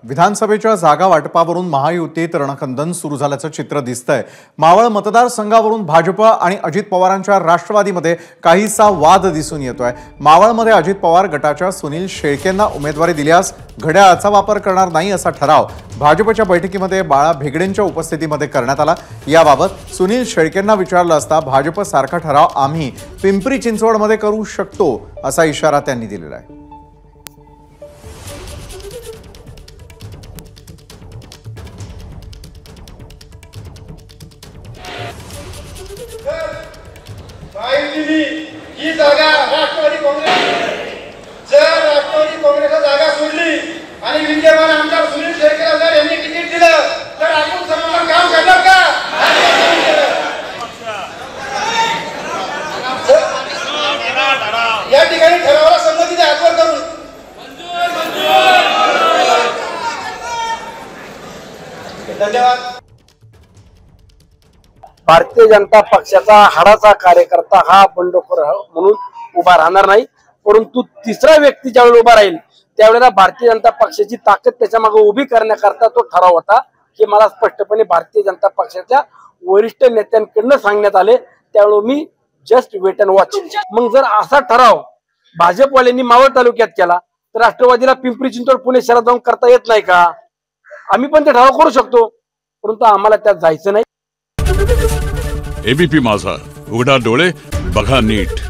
विधानसभेच्या जागा वाटपावरून महायुतीत रणखंदन सुरू झाल्याचं चित्र दिसतंय। मावळ मतदारसंघावरून भाजप आणि अजित पवारांच्या राष्ट्रवादीमध्ये काहीसा वाद दिसून येतोय। मावळमध्ये अजित पवार गटाच्या सुनील शेळकेंना उमेदवारी दिल्यास घड्याळाचा वापर करणार नाही असा ठराव भाजपच्या बैठकीमध्ये बाळा भेगडेंच्या उपस्थितीमध्ये करण्यात आला। याबाबत सुनील शेळकेंना विचारलं असता भाजप सारखा ठराव आम्ही पिंपरी चिंचवडमध्ये करू शकतो असा इशारा त्यांनी दिलेला आहे। ही जागा राष्ट्रवादी काँग्रेस जर राष्ट्रवादी काँग्रेसला जागा सोडली आणि विद्यमान आमदार सुनील शेळकेला जर यांनी तिकीट दिलं तर आपण समोर काम करणार का? या ठिकाणी ठरावाला संमती द्या हातवर करून। धन्यवाद। भारतीय जनता पक्षाचा हाडाचा कार्यकर्ता हा बंडखोर म्हणून उभा राहणार नाही, परंतु तिसरा व्यक्ती ज्यावेळेला उभा राहील त्यावेळेला भारतीय जनता पक्षाची ताकद त्याच्या मागे उभी करण्याकरता तो ठराव होता की मला स्पष्टपणे भारतीय जनता पक्षाच्या वरिष्ठ नेत्यांकडून सांगण्यात आले। त्यावेळेला मी जस्ट वेट अँड वॉच। मग जर असा ठराव भाजपवाल्यांनी मावळ तालुक्यात केला तर राष्ट्रवादीला पिंपरी चिंचवड पुणे शहरात जाऊन करता येत नाही का? आम्ही पण ते ठराव करू शकतो, परंतु आम्हाला त्यात जायचं नाही। एबीपी माझा, उघडा डोळे बघा नीट।